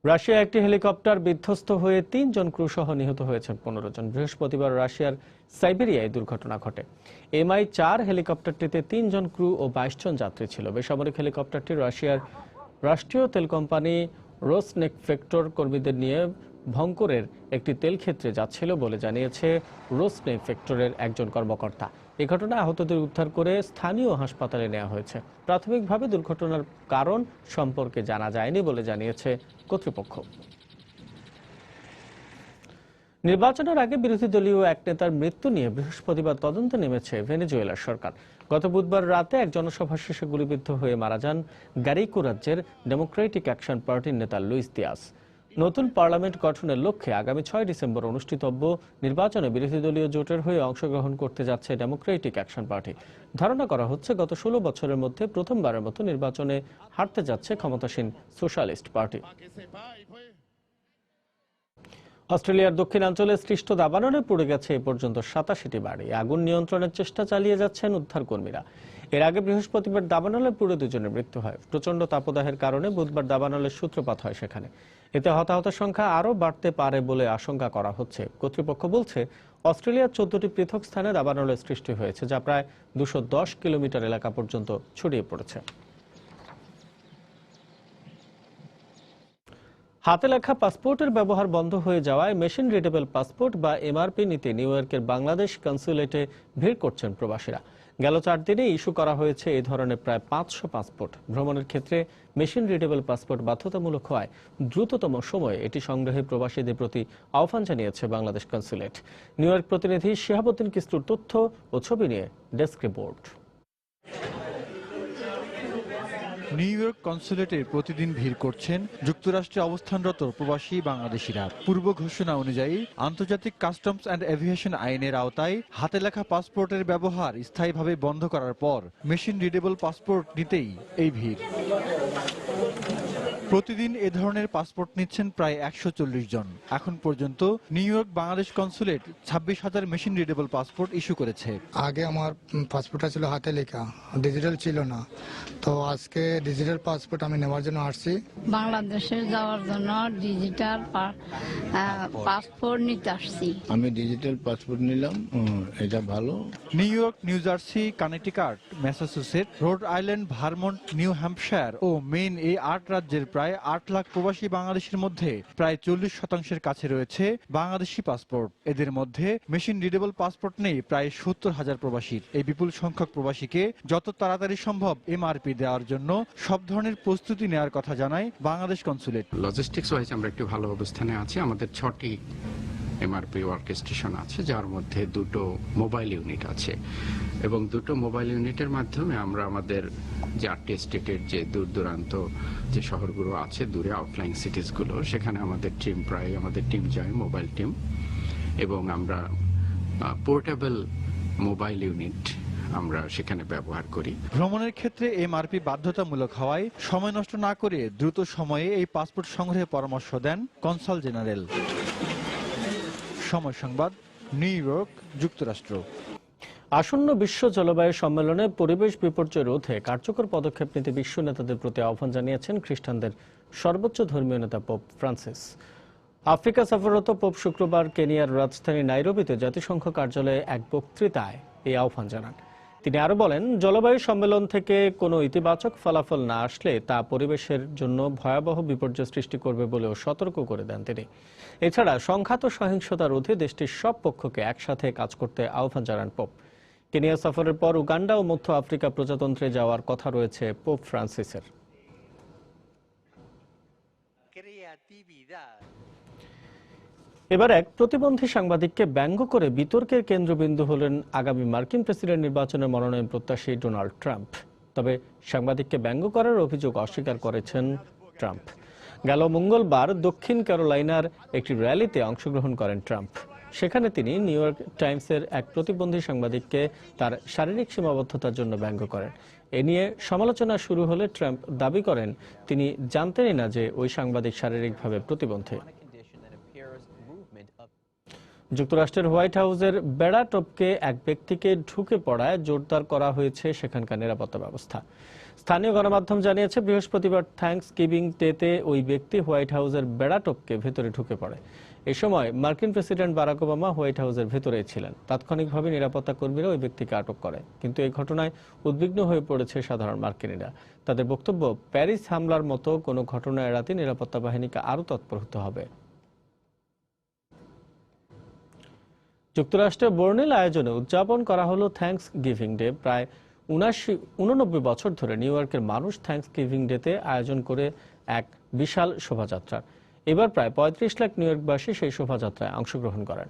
রাশিয়া একটি হেলিকপ্টার বিধ্বস্ত হয়ে 3 জন ক্রু সহ নিহত হয়েছেন 15 জন। বৃহস্পতিবার রাশিয়ার সাইবেরিয়ায় দুর্ঘটনা ঘটে। MI-4 হেলিকপ্টারটিতে 3 জন ক্রু ও 22 জন যাত্রী ছিল। বেসামরিক হেলিকপ্টারটি রাশিয়ার রাষ্ট্রীয় তেল কোম্পানি রোসনেফটের কর্মীদের নিয়ে ভঙ্করের একটি তেল ক্ষেত্রে যাচ্ছিল বলে জানিয়েছে রোসনেফটের একজন কর্মকর্তা। এই ঘটনায় আহতদের উদ্ধার করে স্থানীয় হাসপাতালে নেওয়া হয়েছে। প্রাথমিকভাবে দুর্ঘটনার কারণ সম্পর্কে জানা যায়নি বলে জানিয়েছে কর্তৃপক্ষ। নির্বাচনের আগে বিরোধী দলীয় এক নেতার মৃত্যু নিয়ে বৃহস্পতিবার তদন্তে নেমেছে ভেনেজুয়েলার সরকার। গত বুধবার রাতে এক জনসভা শেষে গুলিবিদ্ধ হয়ে মারা যান গারিকো রাজ্যের ডেমোক্রেটিক অ্যাকশন পার্টির নেতা লুইস দিয়াস। নতুন পার্লামেন্ট গঠনের লক্ষ্যে আগামী 6 ডিসেম্বর অনুষ্ঠিতব্য নির্বাচনে বিরোধী দলীয় জোটের হয়ে অংশগ্রহণ করতে যাচ্ছে ডেমোক্রেটিক অ্যাকশন পার্টি। ধারণা করা হচ্ছে গত 16 বছরের মধ্যে প্রথমবারের মতো নির্বাচনে হারতে যাচ্ছে ক্ষমতাসীন সোশ্যালিস্ট পার্টি। অস্ট্রেলিয়ার দক্ষিণাঞ্চলে সৃষ্ট দাবানলে পড়ে গেছে এ পর্যন্ত 87টি বাড়ি। আগুন নিয়ন্ত্রণের চেষ্টা চালিয়ে যাচ্ছেন উদ্ধারকর্মীরা। এর আগে বৃহস্পতিবার দাবানলে পুড়ে 2 জনের মৃত্যু হয়। প্রচণ্ড তাপদাহের কারণে বুধবার দাবানলের সূত্রপাত হয় সেখানে। এতে হতাহতের সংখ্যা আরও বাড়তে পারে বলে আশঙ্কা করা হচ্ছে। কর্তৃপক্ষ বলছে অস্ট্রেলিয়ার 14টি পৃথক স্থানে দাবানলের সৃষ্টি হয়েছে, যা প্রায় 210 কিলোমিটার এলাকা পর্যন্ত ছড়িয়ে পড়েছে। হাতে লেখা পাসপোর্টের ব্যবহার বন্ধ হয়ে যাওয়ায় মেশিন রিডেবল পাসপোর্ট বা এমআরপি নিতে নিউ ইয়র্কের বাংলাদেশ কনসুলেটে ভিড় করছেন প্রবাসীরা। গেল 4 দিনে ইস্যু করা হয়েছে এই ধরনের প্রায় 500 পাসপোর্ট। ভ্রমণের ক্ষেত্রে মেশিন রিডেবল পাসপোর্ট বাধ্যতামূলক হওয়ায় দ্রুততম সময়ে এটি সংগ্রহে প্রবাসীদের প্রতি আহ্বান জানিয়েছে বাংলাদেশ কনসুলেট। নিউ ইয়র্ক প্রতিনিধি শিহাবুদ্দিন কিস্তুর তথ্য ও ছবি নিয়ে ডেস্ক রিপোর্ট। নিউ ইয়র্ক কনসুলেটে প্রতিদিন ভিড় করছেন যুক্তরাষ্ট্রে অবস্থানরত প্রবাসী বাংলাদেশিরা। পূর্ব ঘোষণা অনুযায়ী আন্তর্জাতিক কাস্টমস অ্যান্ড এভিয়েশন আইনের আওতায় হাতে লেখা পাসপোর্টের ব্যবহার স্থায়ীভাবে বন্ধ করার পর মেশিন রিডেবল পাসপোর্ট নিতেই এই ভিড়। প্রতিদিন এ ধরনের পাসপোর্ট নিচ্ছেন প্রায় 140 জন। এখন পর্যন্ত new York Bangladesh consulate 26,000 machine readable passport issue করেছে। আগে আমার পাসপোর্টটা ছিল হাতে লেখা, ডিজিটাল ছিল না, তো আজকে ডিজিটাল পাসপোর্ট আমি নেওয়ার জন্য আসছি। বাংলাদেশে যাওয়ার জন্য ডিজিটাল পাসপোর্ট নিতে আসছি। আমি ডিজিটাল পাসপোর্ট নিলাম, এটা ভালো। New York, New Jersey, Connecticut, Massachusetts, Rhode Island, Vermont, New Hampshire ও মেইন এই 8 রাজ্যের প্রায় 8 লাখ প্রবাসী বাংলাদেশের মধ্যে প্রায় 40% কাছে রয়েছে বাংলাদেশি পাসপোর্ট। এদের মধ্যে মেশিন রিডেবল পাসপোর্ট নেই প্রায় 70,000 প্রবাসীর। এই বিপুল সংখ্যক প্রবাসীকে যত তাড়াতাড়ি সম্ভব এমআরপি দেওয়ার জন্য সব ধরনের প্রস্তুতি নেওয়ার কথা জানায় বাংলাদেশ কনসুলেট। লজিস্টিক্স ওয়াইজ আমরা একটি ভালো অবস্থানে আছি। আমাদের 6টি এমআরপি ওয়ার্ক স্টেশন আছে, যার মধ্যে 2টো মোবাইল ইউনিট আছে এবং 2টো মোবাইল ইউনিটের মাধ্যমে আমরা আমাদের যে 8টি স্টেটের যে দূর দূরান্ত যে শহরগুলো আছে, দূরে আউটলাইন সিটিজগুলো, সেখানে আমাদের টিম যায়, মোবাইল টিম, এবং আমরা পোর্টেবল মোবাইল ইউনিট আমরা সেখানে ব্যবহার করি। ভ্রমণের ক্ষেত্রে এমআরপি বাধ্যতামূলক হওয়ায় সময় নষ্ট না করে দ্রুত সময়ে এই পাসপোর্ট সংগ্রহের পরামর্শ দেন কনসাল জেনারেল। সময় সংবাদ, নিউ ইয়র্ক, যুক্তরাষ্ট্র। আসন্ন বিশ্ব জলবায়ু সম্মেলনে পরিবেশ বিপর্যয় রোধে কার্যকর পদক্ষেপ নিতে বিশ্ব নেতাদের প্রতি আহ্বান জানিয়েছেন খ্রিস্টানদের সর্বোচ্চ ধর্মীয় নেতা পোপ ফ্রান্সিস। আফ্রিকা সফররত পোপ শুক্রবার কেনিয়ার রাজধানী নাইরোবিতে জাতিসংঘ কার্যালয়ে এক বক্তৃতায় এই আহ্বান জানান। তিনি আরো বলেন, জলবায়ু সম্মেলন থেকে কোনো ইতিবাচক ফলাফল না আসলে তা পরিবেশের জন্য ভয়াবহ বিপর্যয় সৃষ্টি করবে বলেও সতর্ক করে দেন তিনি। এছাড়া সংঘাত ও সহিংসতা রোধে দেশটির সব পক্ষকে একসাথে কাজ করতে আহ্বান জানান পোপ। কেনিয়া সফরের পর উগান্ডা ও মধ্য আফ্রিকা প্রজাতন্ত্রে যাওয়ার কথা রয়েছে পোপ ফ্রান্সিসের। এবার এক প্রতিবন্ধী সাংবাদিককে ব্যঙ্গ করে বিতর্কের কেন্দ্রবিন্দু হলেন আগামী মার্কিন প্রেসিডেন্ট নির্বাচনের মনোনয়ন প্রত্যাশী ডোনাল্ড ট্রাম্প। তবে সাংবাদিককে ব্যঙ্গ করার অভিযোগ অস্বীকার করেছেন ট্রাম্প। গেল মঙ্গলবার দক্ষিণ ক্যারোলাইনার একটি র্যালিতে অংশগ্রহণ করেন ট্রাম্প। সেখানে তিনি নিউ ইয়র্ক টাইমসের এক প্রতিবন্ধী সাংবাদিককে তার শারীরিক সীমাবদ্ধতার জন্য ব্যঙ্গ করেন। এ নিয়ে সমালোচনা শুরু হলে ট্রাম্প দাবি করেন তিনি জানতেনই না যে ওই সাংবাদিক শারীরিকভাবে প্রতিবন্ধী। যুক্তরাষ্ট্রের হোয়াইট হাউসের বেড়া টপকে এক ব্যক্তিকে ঢুকে পড়ায় জোরদার করা হয়েছে সেখানকার নিরাপত্তা ব্যবস্থা। স্থানীয় গণমাধ্যম জানিয়েছে বৃহস্পতিবার থ্যাঙ্কস গিভিং ডেতে ওই ব্যক্তি হোয়াইট হাউসের বেড়া টপকে ভেতরে ঢুকে পড়ে। এ সময় মার্কিন প্রেসিডেন্ট বারাক ওবামা হোয়াইট হাউসের ভেতরেই ছিলেন। তাৎক্ষণিকভাবে নিরাপত্তা কর্মীরা ওই ব্যক্তিকে আটক করে, কিন্তু এই ঘটনায় উদ্বিগ্ন হয়ে পড়েছে সাধারণ মার্কিনীরা। তাদের বক্তব্য, প্যারিস হামলার মতো কোনো ঘটনা এড়াতে নিরাপত্তা বাহিনীকে আরও তৎপর হতে হবে। যুক্তরাষ্ট্রে বর্ণিল আয়োজনে উদযাপন করা হলো থ্যাঙ্কস গিভিং ডে। প্রায় 89 বছর ধরে নিউ ইয়র্কের মানুষ থ্যাঙ্কস গিভিং ডেতে আয়োজন করে এক বিশাল শোভাযাত্রা। এবার প্রায় 35 লাখ নিউ ইয়র্কবাসী সেই শোভাযাত্রায় অংশগ্রহণ করেন।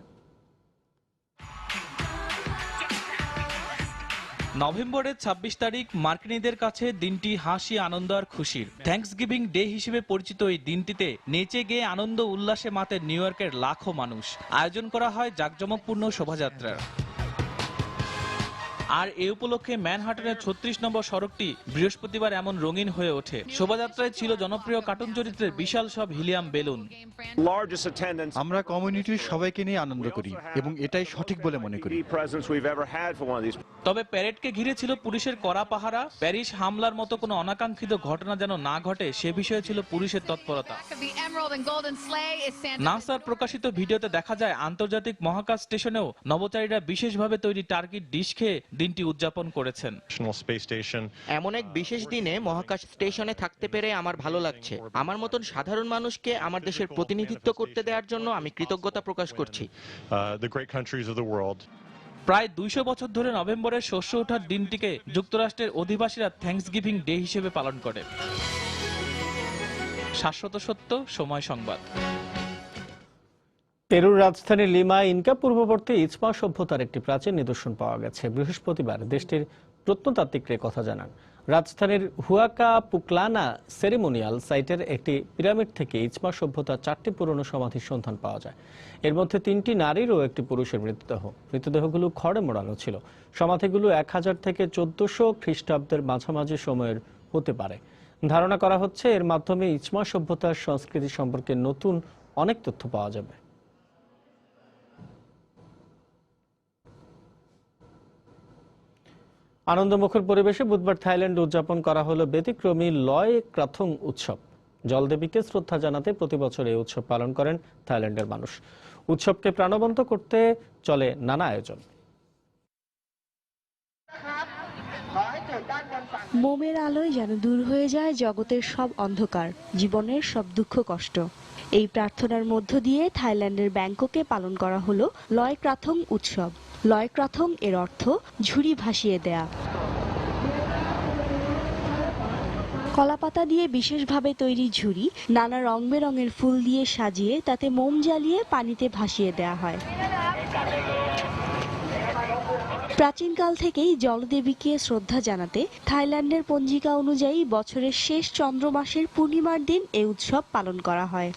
নভেম্বরের ২৬ তারিখ মার্কিনীদের কাছে দিনটি হাসি, আনন্দ আর খুশির থ্যাঙ্কসগিভিং ডে হিসেবে পরিচিত এই দিনটিতে নেচে গেয়ে আনন্দ উল্লাসে মাতে নিউ ইয়র্কের লাখো মানুষ। আয়োজন করা হয় জাঁকজমকপূর্ণ শোভাযাত্রার। আর এই উপলক্ষে ম্যানহাটনের ৩৬ নম্বর সড়কটি বৃহস্পতিবার এমন রঙিন হয়ে ওঠে। শোভাযাত্রায় ছিল জনপ্রিয় কার্টুন চরিত্রের বিশাল সব হিলিয়াম বেলুন। আমরা কমিউনিটির সবাইকে নিয়ে আনন্দ করি এবং এটাই সঠিক বলে মনে করি। তবে প্যারেডকে ঘিরে ছিল পুলিশের কড়া পাহারা। প্যারিস হামলার মতো কোনো অনাকাঙ্ক্ষিত ঘটনা যেন না ঘটে সে বিষয়ে ছিল পুলিশের তৎপরতা। নাসার প্রকাশিত ভিডিওতে দেখা যায় আন্তর্জাতিক মহাকাশ স্টেশনেও নভোচারীরা বিশেষভাবে তৈরি টার্কির ডিশ খেয়ে দিনটি উদযাপন করেছেন। এমন এক বিশেষ দিনে মহাকাশ স্টেশনে থাকতে পেরে আমার ভালো লাগছে। আমার মতন সাধারণ মানুষকে আমার দেশের প্রতিনিধিত্ব করতে দেওয়ার জন্য আমি কৃতজ্ঞতা প্রকাশ করছি। প্রায় ২০০ বছর ধরে নভেম্বরের শস্য ওঠার দিনটিকে যুক্তরাষ্ট্রের অধিবাসীরা থ্যাঙ্কসগিভিং ডে হিসেবে পালন করে। শাশ্বত সত্য, সময় সংবাদ। পেরুর রাজধানী লিমা ইনকা পূর্ববর্তী ইচমা সভ্যতার একটি প্রাচীন নিদর্শন পাওয়া গেছে। বৃহস্পতিবার দেশটির প্রত্নতাত্ত্বিকরা কথা জানান। রাজধানীর হুয়াকা পুকলানা সেরিমোনিয়াল সাইটের একটি পিরামিড থেকে ইচমা সভ্যতার ৪টি পুরনো সমাধির সন্ধান পাওয়া যায়। এর মধ্যে ৩টি নারীর ও একটি পুরুষের মৃতদেহগুলো খড়ে মোড়ানো ছিল। সমাধিগুলো ১০০০ থেকে ১৪০০ খ্রিস্টাব্দের মাঝামাঝি সময়ের হতে পারে। ধারণা করা হচ্ছে এর মাধ্যমে ইচমা সভ্যতার সংস্কৃতি সম্পর্কে নতুন অনেক তথ্য পাওয়া যাবে। আনন্দমুখর পরিবেশে বুধবার থাইল্যান্ডে উদযাপন করা হলো ব্যতিক্রমী লয় ক্রাথং উৎসব। জলদেবীকে শ্রদ্ধা জানাতে প্রতি বছর এই উৎসব পালন করেন থাইল্যান্ডের মানুষ। উৎসবকে প্রাণবন্ত করতে চলে নানা আয়োজন। মোমের আলোয় যেন দূর হয়ে যায় জগতের সব অন্ধকার, জীবনের সব দুঃখ কষ্ট। এই প্রার্থনার মধ্য দিয়ে থাইল্যান্ডের ব্যাংককে পালন করা হলো লয় ক্রাথং উৎসব। লয় ক্রাথং এর অর্থ ঝুড়ি ভাসিয়ে দেয়া। কলাপাতা দিয়ে বিশেষভাবে তৈরি ঝুড়ি নানা রং বেরঙের ফুল দিয়ে সাজিয়ে তাতে মোম জ্বালিয়ে পানিতে ভাসিয়ে দেয়া হয়। প্রাচীনকাল থেকেই জলদেবীকে শ্রদ্ধা জানাতে থাইল্যান্ডের পঞ্জিকা অনুযায়ী বছরের শেষ চন্দ্র মাসের পূর্ণিমার দিন এই উৎসব পালন করা হয়।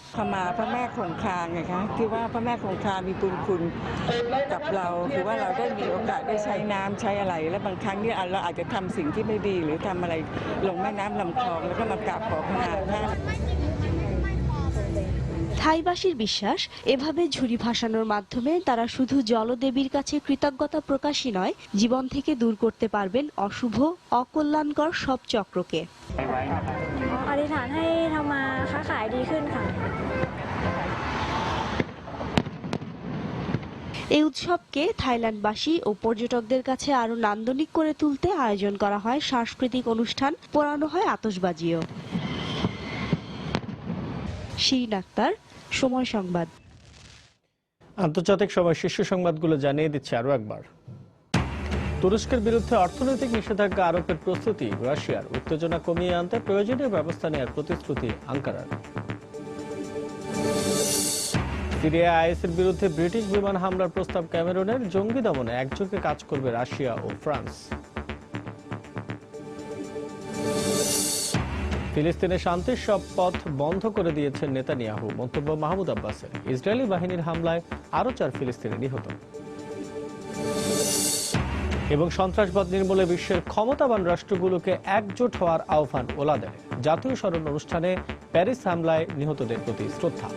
থাইবাসীর বিশ্বাস, এভাবে ঝুড়ি ভাসানোর মাধ্যমে তারা শুধু জলদেবীর কাছে কৃতজ্ঞতা প্রকাশই নয়, জীবন থেকে দূর করতে পারবেন অশুভ, অকল্যাণকর সব চক্রকে। এই উৎসবকে থাইল্যান্ডবাসী ও পর্যটকদের কাছে আরো নান্দনিক করে তুলতে আয়োজন করা হয় সাংস্কৃতিক অনুষ্ঠান, পোড়ানো হয় আতশবাজিও। শিরিন আক্তার, সময় সংবাদ। আন্তর্জাতিক সময় শীর্ষ সংবাদগুলো জানিয়ে দিচ্ছে আরো একবার। তুরস্কের বিরুদ্ধে অর্থনৈতিক নিষেধাজ্ঞা আরোপের প্রস্তুতি রাশিয়ার। উত্তেজনা কমিয়ে আনতে প্রয়োজনীয় ব্যবস্থা নেওয়ার প্রতিশ্রুতি আঙ্কারার। সিরিয়ায় আইএসের বিরুদ্ধে ব্রিটিশ বিমান হামলার প্রস্তাব ক্যামেরনের। জঙ্গি দমনে একযোগে কাজ করবে রাশিয়া ও ফ্রান্স। ফিলিস্তিনে শান্তির সব পথ বন্ধ করে দিয়েছেন নেতানিয়াহু। মন্তব্য মাহমুদ আব্বাসের। ইসরায়েলি বাহিনীর হামলায় আরো 4 ফিলিস্তিনি নিহত। এবং সন্ত্রাসবাদ নির্মূলে বিশ্বের ক্ষমতাবান রাষ্ট্রগুলোকে একজোট হওয়ার আহ্বান ওলাদের। জাতীয় স্মরণ অনুষ্ঠানে প্যারিস হামলায় নিহতদের প্রতি শ্রদ্ধা।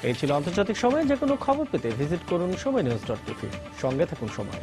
এই ছিল আন্তর্জাতিক সময়। যে কোনো খবর পেতে ভিজিট করুন সময়নিউজ.tv। সঙ্গে থাকুন সময়।